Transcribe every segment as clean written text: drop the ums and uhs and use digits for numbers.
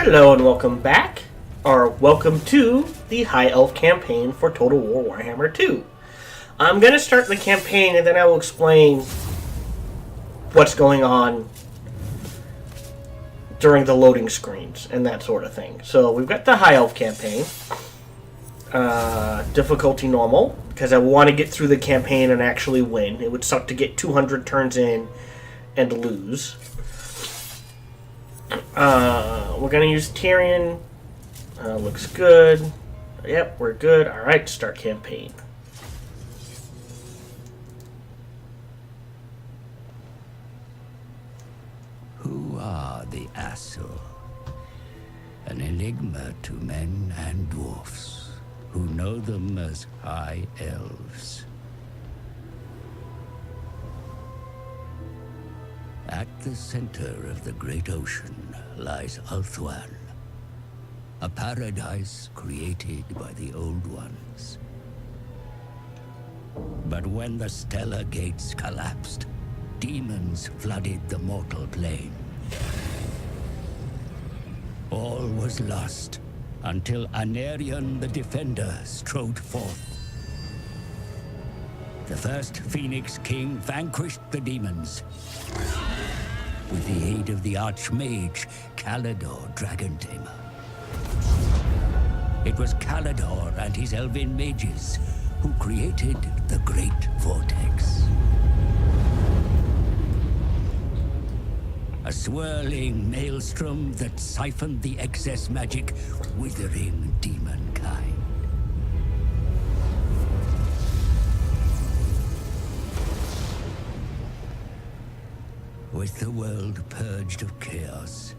Hello and welcome back, or welcome to the High Elf campaign for Total War Warhammer 2. I'm going to start the campaign and then I will explain what's going on during the loading screens and that sort of thing. So we've got the High Elf campaign, difficulty normal, because I want to get through the campaign and actually win. It would suck to get 200 turns in and lose. We're going to use Tyrion. Looks good. Yep, we're good. Alright, start campaign. Who are the Asur? An enigma to men and dwarfs, who know them as High Elves. At the center of the great ocean lies Ulthuan, a paradise created by the Old Ones. But when the stellar gates collapsed, demons flooded the mortal plane. All was lost until Anarion the Defender strode forth. The first Phoenix King vanquished the demons with the aid of the Archmage, Calador Dragon Tamer. It was Calador and his elven mages who created the Great Vortex. A swirling maelstrom that siphoned the excess magic, withering demonkind. With the world purged of chaos,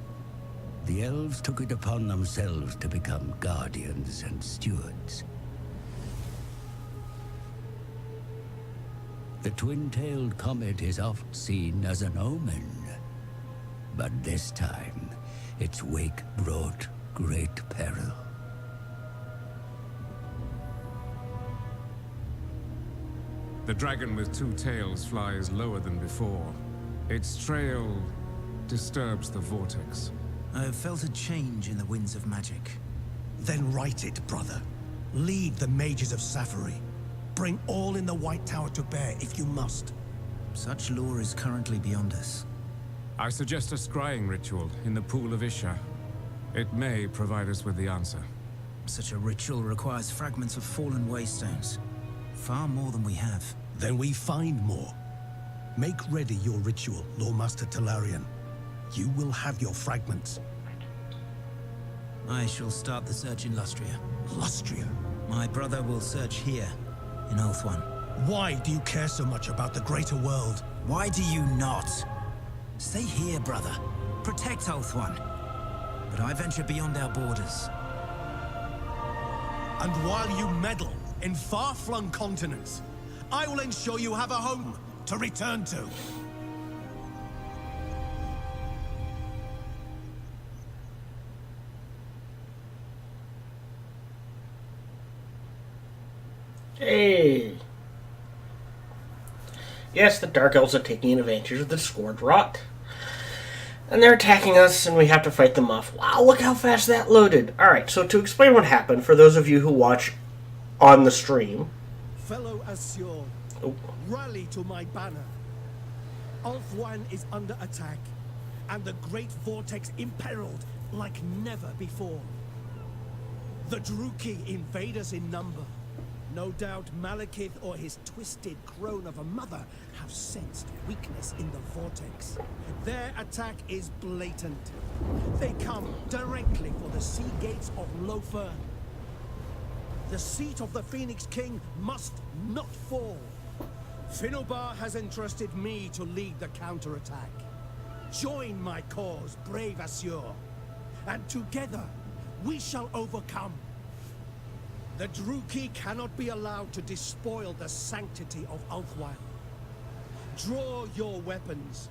the elves took it upon themselves to become guardians and stewards. The twin-tailed comet is oft seen as an omen, but this time, its wake brought great peril. The dragon with two tails flies lower than before. Its trail disturbs the vortex. I have felt a change in the winds of magic. Then write it, brother. Lead the mages of Safari. Bring all in the White Tower to bear if you must. Such lore is currently beyond us. I suggest a scrying ritual in the pool of Isha. It may provide us with the answer. Such a ritual requires fragments of fallen waystones. Far more than we have. Then we find more. Make ready your ritual, Lordmaster Talarian. You will have your fragments. I shall start the search in Lustria. Lustria? My brother will search here, in Ulthuan. Why do you care so much about the greater world? Why do you not? Stay here, brother. Protect Ulthuan. But I venture beyond our borders. And while you meddle in far-flung continents, I will ensure you have a home to return to. Hey! Yes, the Dark Elves are taking advantage of the Scourge Rot. And they're attacking us, and we have to fight them off. Wow, look how fast that loaded! Alright, so to explain what happened, for those of you who watch on the stream... Fellow Asur, rally to my banner. Ulthuan is under attack, and the Great Vortex imperiled like never before. The Druki invade us in number. No doubt Malekith or his twisted crone of a mother have sensed weakness in the Vortex. Their attack is blatant. They come directly for the sea gates of Lofern. The seat of the Phoenix King must not fall. Finnobar has entrusted me to lead the counterattack. Join my cause, brave Asur, and together we shall overcome. The Druki cannot be allowed to despoil the sanctity of Ulthuan. Draw your weapons,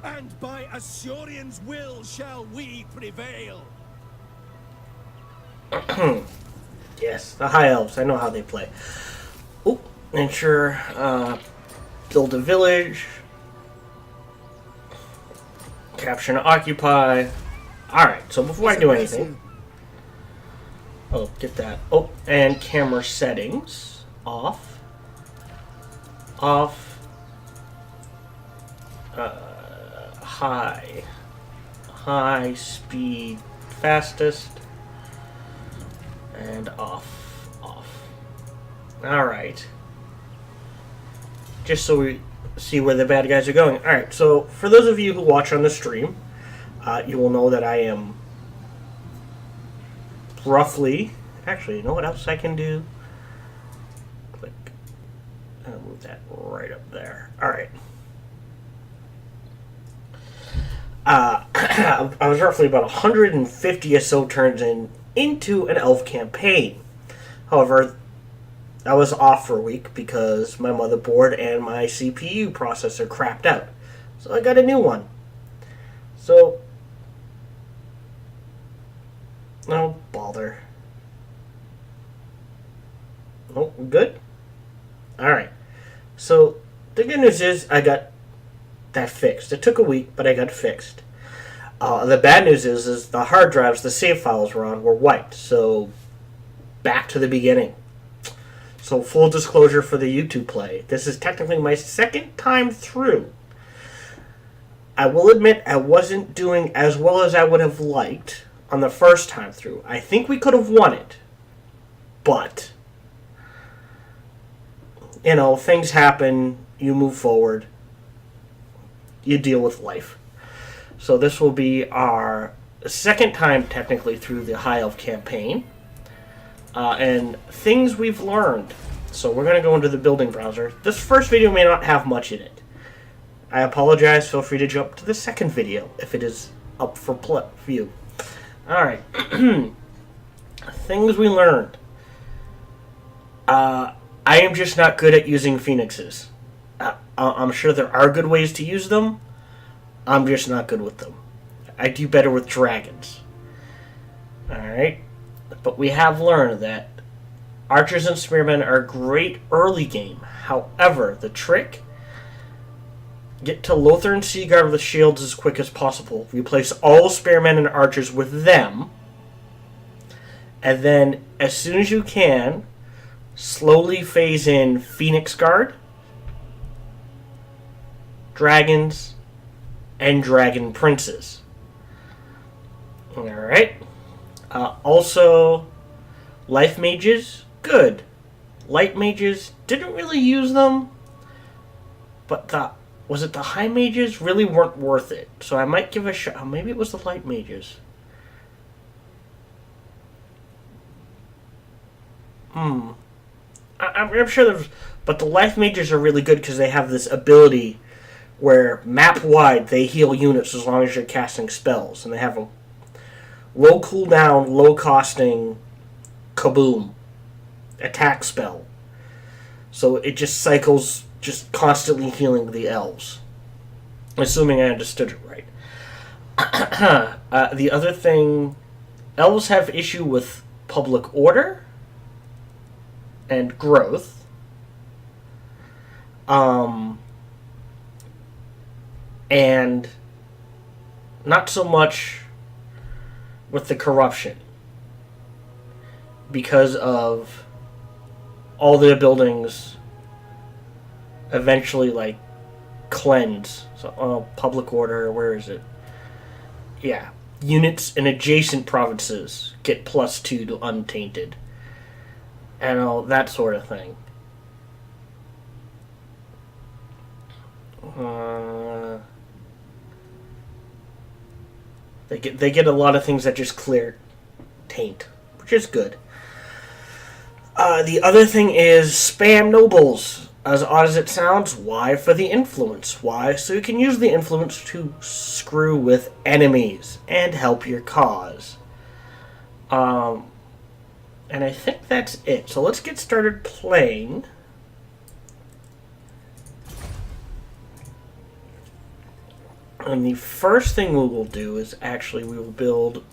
and by Asurian's will shall we prevail. Yes, the High Elves. I know how they play. Oh, ensure, build a village. Capture and occupy. Alright, so before I do anything... Oh, get that. Oh, and camera settings. Off. Off. High. High, speed, fastest. And off. Off. Alright. Just so we see where the bad guys are going. Alright, so for those of you who watch on the stream, you will know that I am roughly... Actually, you know what else I can do? Click. I'll move that right up there. Alright. I was roughly about 150 or so turns into an elf campaign. However, I was off for a week because my motherboard and my CPU processor crapped out. So I got a new one. So, no bother. Oh, good? Alright. So, the good news is I got that fixed. It took a week, but I got fixed. The bad news is the hard drives the save files were on were wiped. So, back to the beginning. So, full disclosure for the YouTube play. This is technically my second time through. I will admit I wasn't doing as well as I would have liked on the first time through. I think we could have won it. But, you know, things happen. You move forward. You deal with life. So this will be our second time technically through the High Elf campaign. And things we've learned. So we're going to go into the building browser. This first video may not have much in it. I apologize. Feel free to jump to the second video if it is up for view. Alright. Things we learned. I am just not good at using phoenixes. I'm sure there are good ways to use them. I'm just not good with them. I do better with dragons. Alright. But we have learned that archers and spearmen are great early game. However, the trick... Get to Lothar and Seaguard with shields as quick as possible. Replace all spearmen and archers with them. And then, as soon as you can, slowly phase in Phoenix Guard, dragons, and dragon princes. Alright. Also, life mages, good. Light mages, didn't really use them, but was it the high mages really weren't worth it. So I might give a shot. Maybe it was the light mages. I'm sure there's... But the life mages are really good because they have this ability where map-wide they heal units as long as you're casting spells. And they have a low cooldown, low costing kaboom attack spell. So it just cycles, just constantly healing the elves. Assuming I understood it right. The other thing, elves have issue with public order and growth. And not so much with the corruption. Because of all their buildings eventually, like, cleanse. So, public order, where is it? Yeah. Units in adjacent provinces get +2 to untainted. And all that sort of thing. They get a lot of things that just clear taint, which is good. The other thing is spam nobles. As odd as it sounds, why? For the influence. Why? So you can use the influence to screw with enemies and help your cause. And I think that's it. So let's get started playing. And the first thing we will do is actually we will build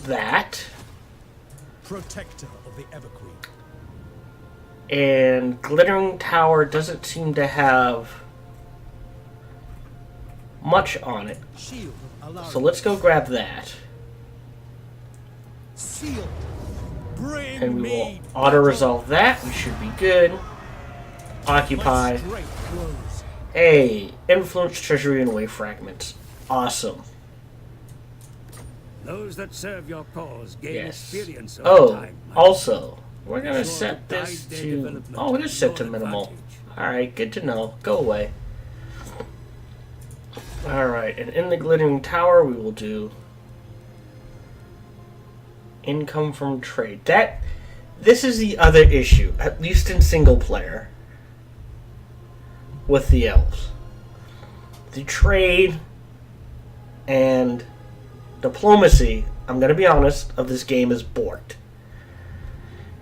that. Protector of the Everqueen. And Glittering Tower doesn't seem to have much on it. Shield of Alaric. So let's go grab that. Seal. Bring And we will me auto-resolve that. We should be good. Occupy. my strength grows. Hey, influence treasury and away fragments. Awesome. Those that serve your cause gain Yes. experience over Oh, time. also, we're gonna Sure set to this guide their to. development Oh, it is set to your minimal. advantage. Alright, good to know. Go away. Alright, and in the glittering tower we will do income from trade. This is the other issue, at least in single player, with the elves. The trade and diplomacy, I'm gonna be honest, of this game is borked.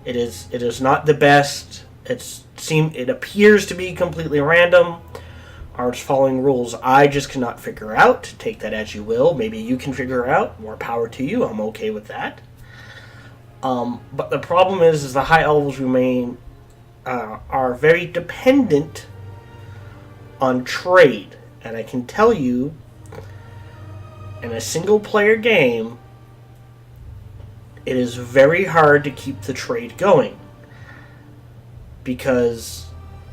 It is not the best. It appears to be completely random. Are following rules I just cannot figure out. Take that as you will. Maybe you can figure it out. More power to you. I'm okay with that. But the problem is the high elves remain are very dependent on trade, and I can tell you, in a single player game, it is very hard to keep the trade going because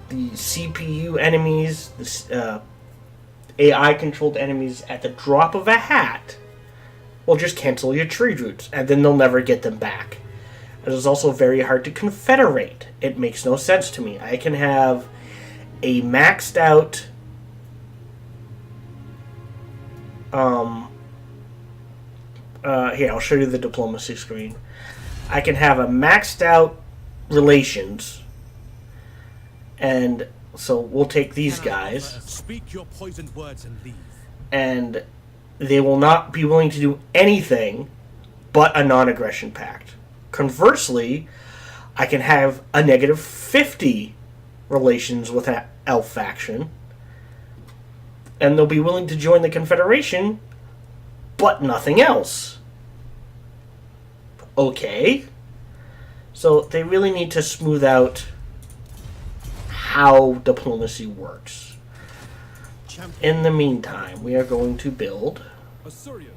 the CPU enemies, the AI controlled enemies, at the drop of a hat will just cancel your trade routes, and then they'll never get them back. It is also very hard to confederate. It makes no sense to me. I can have a maxed out here, I'll show you the diplomacy screen. I can have a maxed out relations, and so we'll take these guys, Speak your poisoned words and leave. and they will not be willing to do anything but a non-aggression pact. Conversely, I can have a negative 50 relations with an elf faction, and they'll be willing to join the Confederation, but nothing else. Okay. So they really need to smooth out how diplomacy works. In the meantime, we are going to build.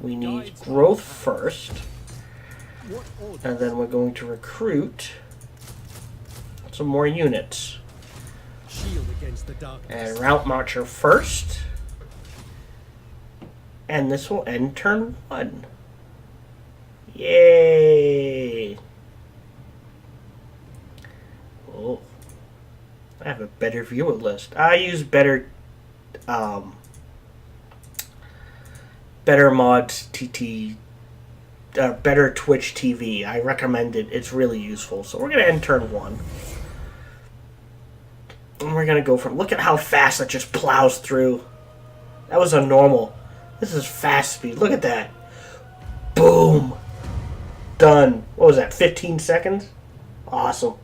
We need growth first, and then we're going to recruit some more units. Shield against the darkness. And route marcher first. And this will end turn 1. Yay! Oh, I have a better viewer list. I use better mods TT, better Twitch TV. I recommend it. It's really useful. So we're gonna end turn 1. And we're gonna go from, look at how fast that just plows through. That was a normal. This is fast speed. Look at that. Boom. Done. What was that, 15 seconds? Awesome.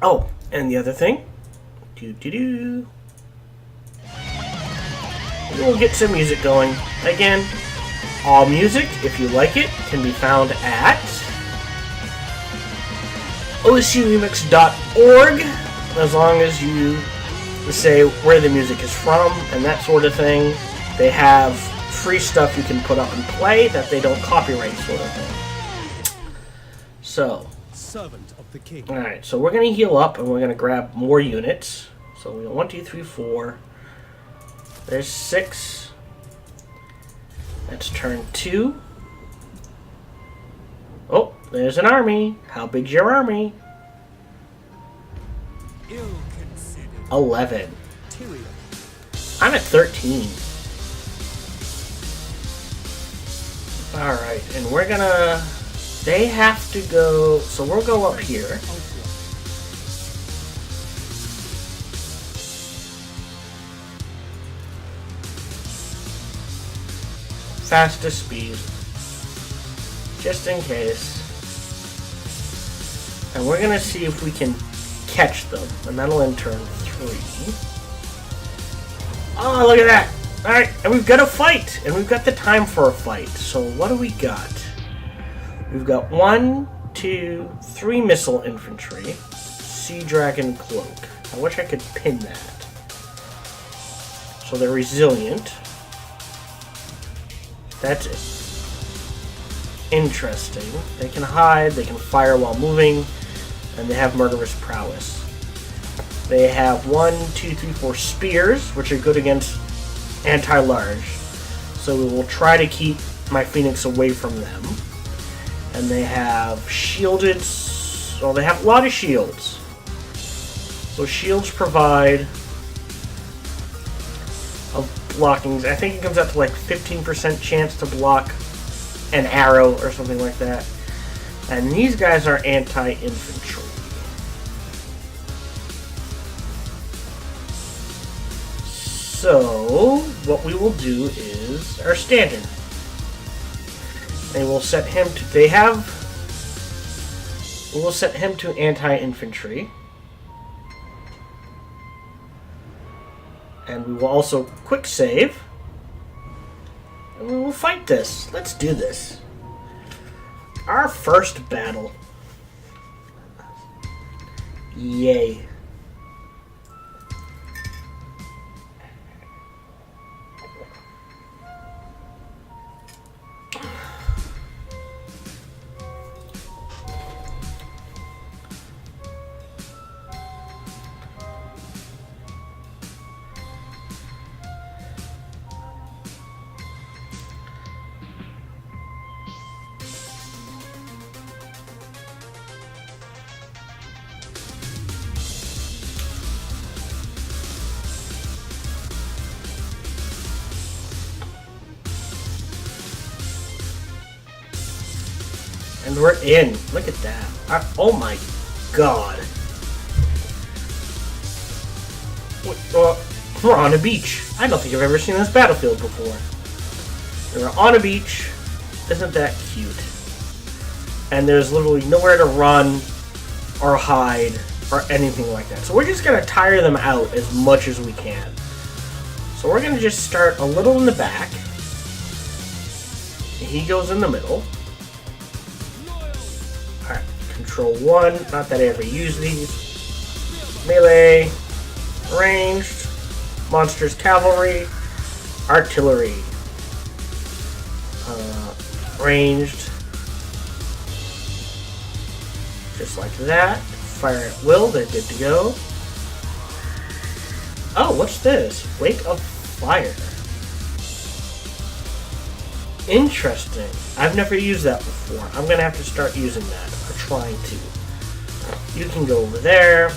Oh, and the other thing. We'll get some music going. Again, all music, if you like it, can be found at ocremix.org, as long as you say where the music is from and that sort of thing. They have free stuff you can put up and play that they don't copyright, sort of thing. So, Servant of the king. alright, so we're going to heal up and we're going to grab more units. So we got 1, 2, 3, 4. There's 6. That's turn 2. Oh, there's an army. How big's your army? Ill-considered. 11. Tyrion. I'm at 13. Alright, and we're gonna... They have to go... So we'll go up here. Fastest speed. Just in case. And we're gonna see if we can catch them. And that'll end turn 3. Oh, look at that! Alright, and we've got a fight! And we've got the time for a fight. So what do we got? We've got 1, 2, 3 missile infantry. Sea Dragon Cloak. I wish I could pin that. So they're resilient. That's it. Interesting. They can hide, they can fire while moving, and they have murderous prowess. They have 1, 2, 3, 4 spears, which are good against anti-large. So we will try to keep my Phoenix away from them. And they have shielded... Well, they have a lot of shields. So shields provide... of blocking. I think it comes out to like 15% chance to block an arrow or something like that. And these guys are anti-infantry. So, what we will do is our standard. And we'll set him to... We'll set him to anti-infantry. And we will also quick save. And we will fight this. Let's do this. Our first battle. Yay. And we're in. Look at that. Oh my god. We're on a beach. I don't think I've ever seen this battlefield before. We're on a beach. Isn't that cute? And there's literally nowhere to run or hide or anything like that. So we're just going to tire them out as much as we can. So we're going to just start a little in the back. He goes in the middle. Alright, control 1. Not that I ever use these. Melee. Ranged. Monsters cavalry. Artillery. Ranged. Just like that. Fire at will. They're good to go. Oh, what's this? Wake of Fire. Interesting. I've never used that before. I'm going to have to start using that. Or trying to. You can go over there.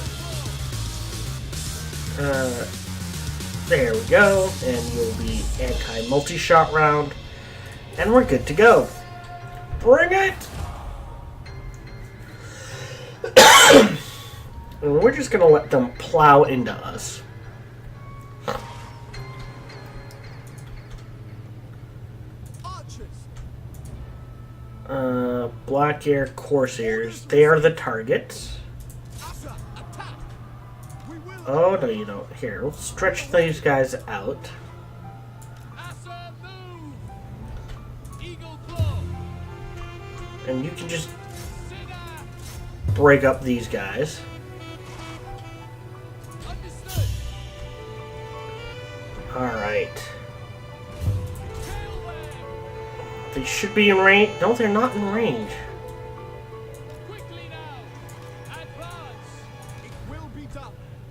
There we go. And you'll be anti-multi-shot round. And we're good to go. Bring it! And we're just going to let them plow into us. Black Air Corsairs. They are the targets. Oh, no, you don't. Here, let's stretch these guys out. And you can just break up these guys. Alright. They should be in range. No, they're not in range.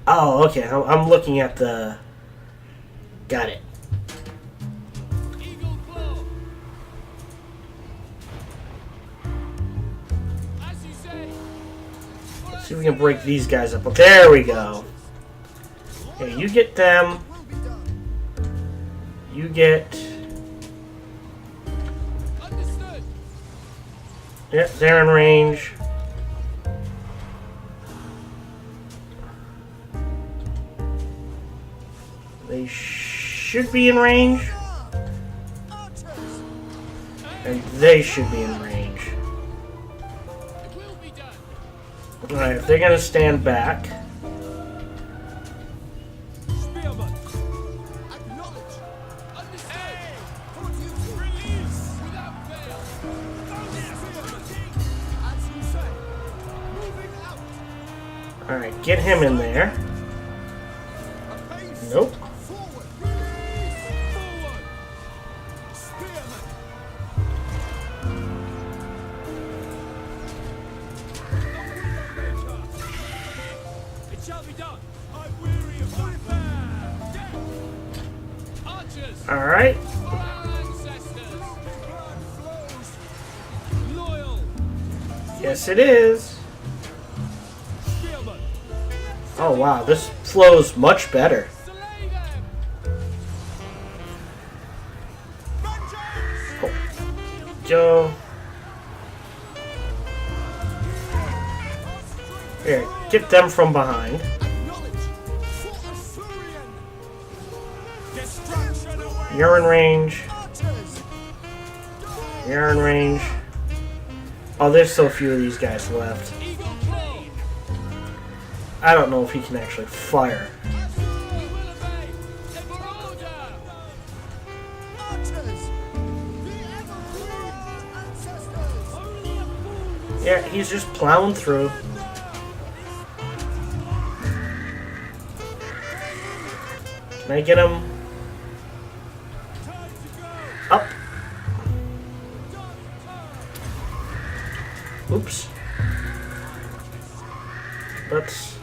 Oh, okay. I'm looking at the... Got it. Let's see if we can break these guys up. There we go. Okay, you get them. You get... Yep, they're in range. They should be in range. And they should be in range. Alright, if they're gonna stand back. Alright, get him in there. Nope. shall be done. I'm weary of warfare. Archers, Alright. for our ancestors. Blood flows. Loyal. Yes, it is. Spearmen. Oh, wow. This flows much better. Slay them. Joe. Here, get them from behind. Acknowledge. For Assyrian. Destruction away. You're in range. Archers. You're in range. Oh, there's so few of these guys left. Eagle claw. I don't know if he can actually fire. We will obey. For order. Archers. The ever-glorious ancestors. Only a fool. Yeah, he's just plowing through. Can I get him Time to go. up? Oops. Let's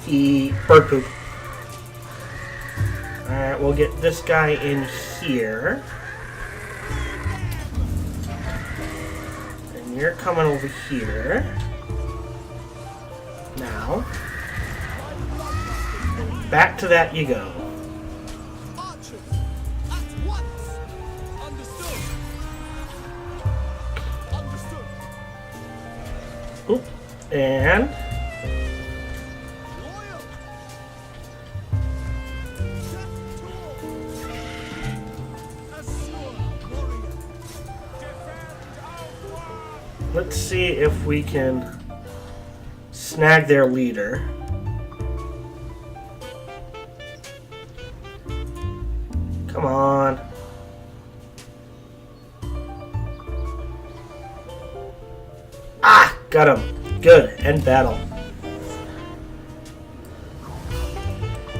eat bird poop. Alright, we'll get this guy in here. And you're coming over here. Now. Back to that you go. Archers. At once. Understood. Understood. Oop. And Loyal. Assure warrior. Defend our war. let's see if we can snag their leader. Come on. Ah! Got him. Good. End battle.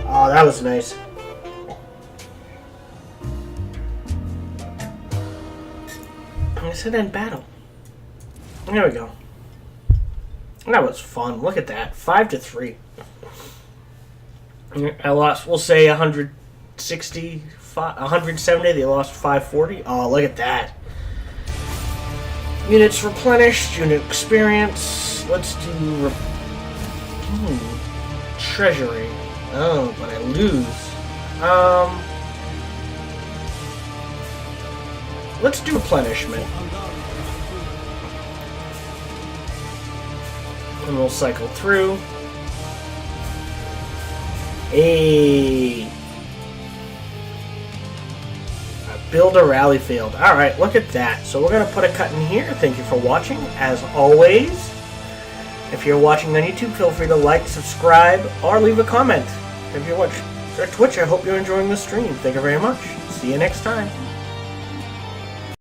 Oh, that was nice. I said end battle. There we go. That was fun. Look at that. 5-3. I lost, we'll say 160, 170. They lost 540. Oh, look at that. Units replenished. Unit experience. Let's do treasury. Oh, but I lose. Let's do replenishment. And we'll cycle through. Hey. Build a rally field. Alright, look at that. So we're going to put a cut in here. Thank you for watching. As always, if you're watching on YouTube, feel free to like, subscribe, or leave a comment. If you're watching on Twitch, I hope you're enjoying the stream. Thank you very much. See you next time.